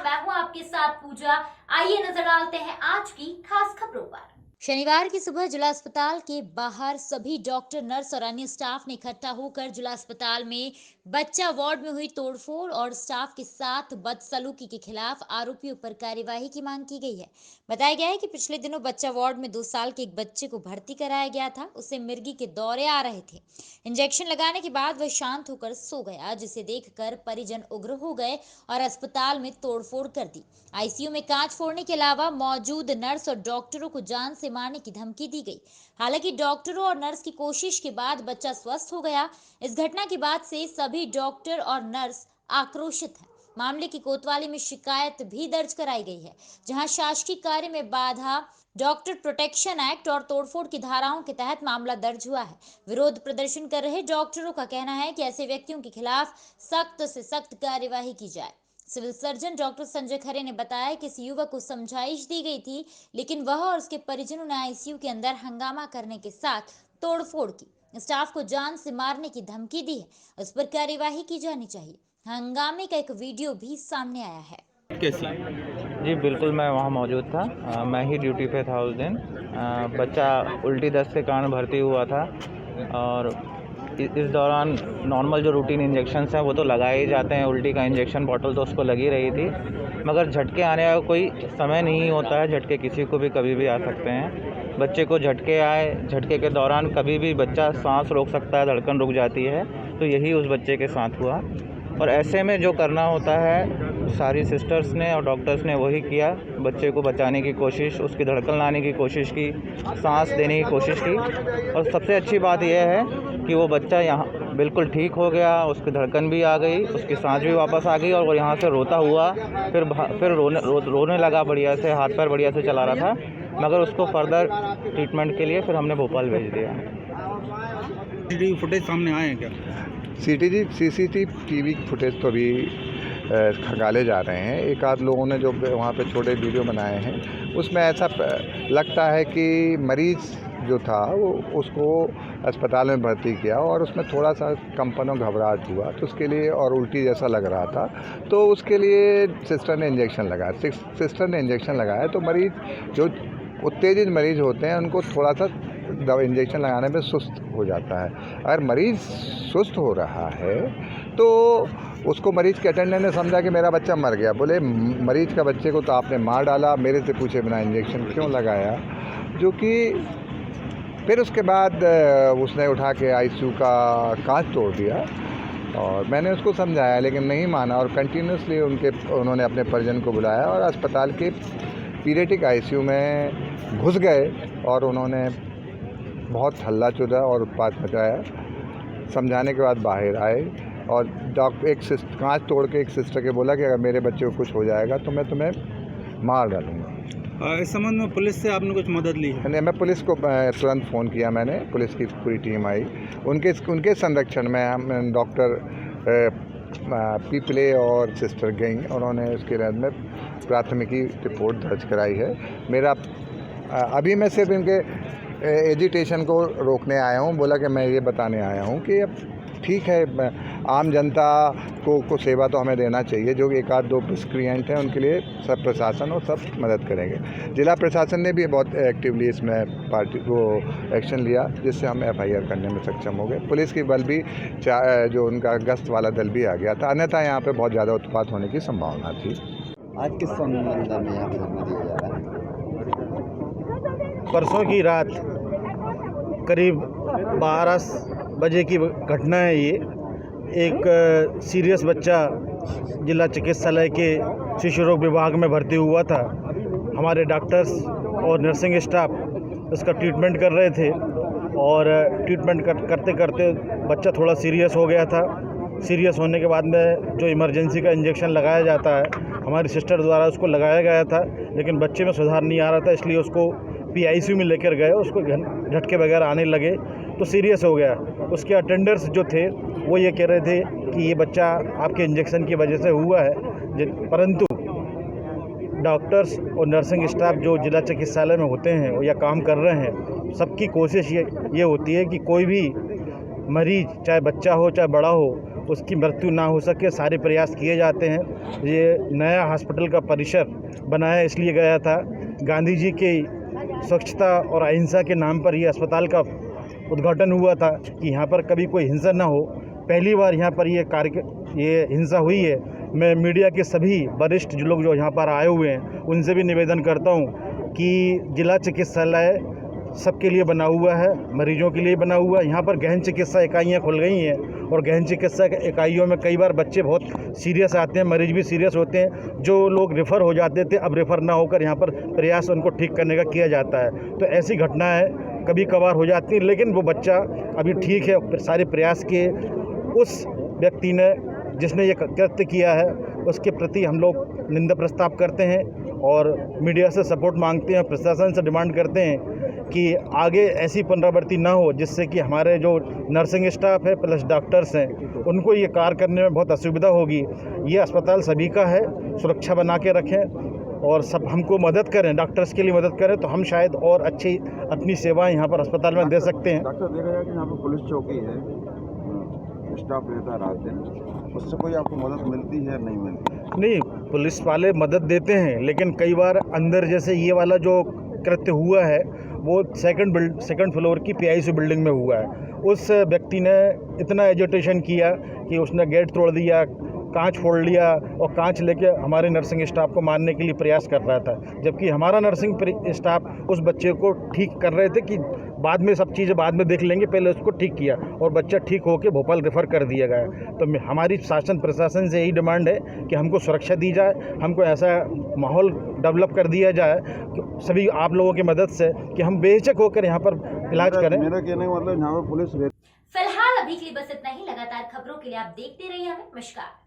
मैं हूं आपके साथ पूजा। आइए नजर डालते हैं आज की खास खबरों पर। शनिवार की सुबह जिला अस्पताल के बाहर सभी डॉक्टर, नर्स और अन्य स्टाफ ने इकट्ठा होकर जिला अस्पताल में बच्चा वार्ड में हुई तोड़फोड़ और स्टाफ के साथ बदसलूकी के खिलाफ आरोपियों पर कार्यवाही की मांग की गई है। बताया गया है कि पिछले दिनों बच्चा वार्ड में 2 साल के एक बच्चे को भर्ती कराया गया था। उसे मिर्गी के दौरे आ रहे थे। इंजेक्शन लगाने के बाद वह शांत होकर सो गया, जिसे देखकर परिजन उग्र हो गए और अस्पताल में तोड़फोड़ कर दी। आईसीयू में कांच फोड़ने के अलावा मौजूद नर्स और डॉक्टरों को जान से मारने की धमकी दी गई। हालांकि डॉक्टरों और नर्स की कोशिश के बाद बच्चा स्वस्थ हो गया। इस घटना के बाद से सभी डॉक्टर और नर्स आक्रोशित हैं। मामले की कोतवाली में शिकायत भी दर्ज कराई गई है, जहां शासकीय कार्य में बाधा, डॉक्टर प्रोटेक्शन एक्ट और तोड़फोड़ की धाराओं के तहत मामला दर्ज हुआ है। विरोध प्रदर्शन कर रहे डॉक्टरों का कहना है कि ऐसे व्यक्तियों के खिलाफ सख्त से सख्त कार्यवाही की जाए। सिविल सर्जन डॉक्टर संजय खरे ने बताया कि इस युवक को समझाइश दी गई थी, लेकिन वह और उसके परिजनों ने आईसीयू के अंदर हंगामा करने के साथ तोड़फोड़ की, स्टाफ को जान से मारने की धमकी दी है। उस पर कार्यवाही की जानी चाहिए। हंगामे का एक वीडियो भी सामने आया है। कैसी? जी बिल्कुल, मैं वहाँ मौजूद था। मैं ही ड्यूटी पे था उस दिन। बच्चा उल्टी दस्त के कारण भर्ती हुआ था और इस दौरान नॉर्मल जो रूटीन इंजेक्शन्स हैं वो तो लगाए ही जाते हैं। उल्टी का इंजेक्शन बॉटल तो उसको लगी रही थी, मगर झटके आने का कोई समय नहीं होता है। झटके किसी को भी कभी भी आ सकते हैं। बच्चे को झटके आए, झटके के दौरान कभी भी बच्चा सांस रोक सकता है, धड़कन रुक जाती है, तो यही उस बच्चे के साथ हुआ। और ऐसे में जो करना होता है सारी सिस्टर्स ने और डॉक्टर्स ने वही किया। बच्चे को बचाने की कोशिश, उसकी धड़कन लाने की कोशिश की, सांस देने की कोशिश की। और सबसे अच्छी बात यह है कि वो बच्चा यहाँ बिल्कुल ठीक हो गया, उसकी धड़कन भी आ गई, उसकी सांस भी वापस आ गई और वो यहाँ से रोता हुआ फिर रोने लगा बढ़िया से, हाथ पैर बढ़िया से चला रहा था। मगर उसको फर्दर ट्रीटमेंट के लिए फिर हमने भोपाल भेज दिया। सीसीटीवी फुटेज सामने आए हैं क्या? सीसीटीवी फुटेज तो अभी खंगाले जा रहे हैं। एक आध लोगों ने जो वहाँ पे छोटे वीडियो बनाए हैं उसमें ऐसा लगता है कि मरीज़ जो था वो उसको अस्पताल में भर्ती किया और उसमें थोड़ा सा कंपन और घबराहट हुआ, तो उसके लिए और उल्टी जैसा लग रहा था, तो उसके लिए सिस्टर ने इंजेक्शन लगाया। तो मरीज़ जो उत्तेजित मरीज़ होते हैं उनको थोड़ा सा दवा इंजेक्शन लगाने में सुस्त हो जाता है। अगर मरीज़ सुस्त हो रहा है तो उसको मरीज़ के अटेंडेंट ने समझा कि मेरा बच्चा मर गया। बोले मरीज़ का बच्चे को तो आपने मार डाला, मेरे से पूछे बिना इंजेक्शन क्यों लगाया? जो कि फिर उसके बाद उसने उठा के आईसीयू का कांच तोड़ दिया और मैंने उसको समझाया लेकिन नहीं माना और कंटिन्यूसली उन्होंने अपने परिजन को बुलाया और अस्पताल के पीडियाट्रिक आईसीयू में घुस गए और उन्होंने बहुत हल्ला चुदा और उत्पात मचाया। समझाने के बाद बाहर आए और कांच तोड़ के एक सिस्टर के बोला कि अगर मेरे बच्चे को कुछ हो जाएगा तो मैं तुम्हें मार डालूँगा। इस संबंध में पुलिस से आपने कुछ मदद ली है? नहीं, मैं पुलिस को तुरंत फ़ोन किया। मैंने पुलिस की पूरी टीम आई, उनके संरक्षण में हम डॉक्टर पीपले और सिस्टर गई। उन्होंने उसके बाद में प्राथमिकी रिपोर्ट दर्ज कराई है। मेरा अभी मैं सिर्फ इनके एजिटेशन को रोकने आया हूँ। बोला कि मैं ये बताने आया हूँ कि अब ठीक है, आम जनता को सेवा तो हमें देना चाहिए। जो एक आध दो मिसक्रिएंट हैं उनके लिए सब प्रशासन और सब मदद करेंगे। जिला प्रशासन ने भी बहुत एक्टिवली इसमें एक्शन लिया, जिससे हम एफआईआर करने में सक्षम हो गए। पुलिस की बल भी जो उनका गश्त वाला दल भी आ गया था, अन्यथा यहाँ पे बहुत ज़्यादा उत्पात होने की संभावना थी। आज किस संबंध में यहाँ धरना दिया जा रहा है? परसों की रात करीब 12 बजे की घटना है। ये एक सीरियस बच्चा जिला चिकित्सालय के शिशु रोग विभाग में भर्ती हुआ था। हमारे डॉक्टर्स और नर्सिंग स्टाफ इसका ट्रीटमेंट कर रहे थे और ट्रीटमेंट करते करते बच्चा थोड़ा सीरियस हो गया था। सीरियस होने के बाद में जो इमरजेंसी का इंजेक्शन लगाया जाता है, हमारी सिस्टर द्वारा उसको लगाया गया था, लेकिन बच्चे में सुधार नहीं आ रहा था, इसलिए उसको पीआईसीयू में लेकर गए। उसको झटके वगैरह आने लगे तो सीरियस हो गया। उसके अटेंडर्स जो थे वो ये कह रहे थे कि ये बच्चा आपके इंजेक्शन की वजह से हुआ है, परंतु डॉक्टर्स और नर्सिंग स्टाफ जो जिला चिकित्सालय में होते हैं या काम कर रहे हैं, सबकी कोशिश ये होती है कि कोई भी मरीज, चाहे बच्चा हो चाहे बड़ा हो, उसकी मृत्यु ना हो सके सारे प्रयास किए जाते हैं। ये नया हॉस्पिटल का परिसर बनाया इसलिए गया था, गांधी जी के स्वच्छता और अहिंसा के नाम पर ये अस्पताल का उद्घाटन हुआ था कि यहाँ पर कभी कोई हिंसा ना हो। पहली बार यहाँ पर ये हिंसा हुई है। मैं मीडिया के सभी वरिष्ठ लोग जो यहाँ पर आए हुए हैं उनसे भी निवेदन करता हूँ कि जिला चिकित्सालय सबके लिए बना हुआ है, मरीजों के लिए बना हुआ है। यहाँ पर गहन चिकित्सा इकाइयाँ खुल गई हैं और गहन चिकित्सा इकाइयों में कई बार बच्चे बहुत सीरियस आते हैं, मरीज भी सीरियस होते हैं। जो लोग रेफ़र हो जाते थे अब रेफ़र ना होकर यहाँ पर प्रयास उनको ठीक करने का किया जाता है। तो ऐसी घटनाएं कभी कभार हो जाती हैं, लेकिन वो बच्चा अभी ठीक है। सारे प्रयास किए, उस व्यक्ति ने जिसने ये कृत्य किया है उसके प्रति हम लोग निंदा प्रस्ताव करते हैं और मीडिया से सपोर्ट मांगते हैं, प्रशासन से डिमांड करते हैं कि आगे ऐसी पुनरावृत्ति ना हो, जिससे कि हमारे जो नर्सिंग स्टाफ है प्लस डॉक्टर्स हैं उनको ये कार्य करने में बहुत असुविधा होगी। ये अस्पताल सभी का है, सुरक्षा बना के रखें और सब हमको मदद करें, डॉक्टर्स के लिए मदद करें तो हम शायद और अच्छी अपनी सेवाएं यहाँ पर अस्पताल में दे सकते हैं। डॉक्टर देखा जाए कि यहाँ पर पुलिस चौकी है, स्टाफ रहता है रात दिन, उससे कोई आपको मदद मिलती है नहीं मिलती? नहीं, पुलिस वाले मदद देते हैं, लेकिन कई बार अंदर जैसे ये वाला जो कृत्य हुआ है वो सेकंड फ्लोर की PICU बिल्डिंग में हुआ है। उस व्यक्ति ने इतना एजिटेशन किया कि उसने गेट तोड़ दिया, कांच फोड़ लिया और कांच लेके हमारे नर्सिंग स्टाफ को मारने के लिए प्रयास कर रहा था, जबकि हमारा नर्सिंग स्टाफ उस बच्चे को ठीक कर रहे थे कि बाद में सब चीज़ें बाद में देख लेंगे, पहले उसको ठीक किया और बच्चा ठीक होकर भोपाल रेफ़र कर दिया गया। तो हमारी शासन प्रशासन से यही डिमांड है कि हमको सुरक्षा दी जाए, हमको ऐसा माहौल डेवलप कर दिया जाए कि सभी आप लोगों की मदद से कि हम बेहिचक होकर यहाँ पर इलाज करें। मेरा कहने का मतलब यहाँ पर पुलिस फिलहाल अभी के लिए बस इतना ही। लगातार खबरों के लिए आप देखते रहिए हमें। नमस्कार।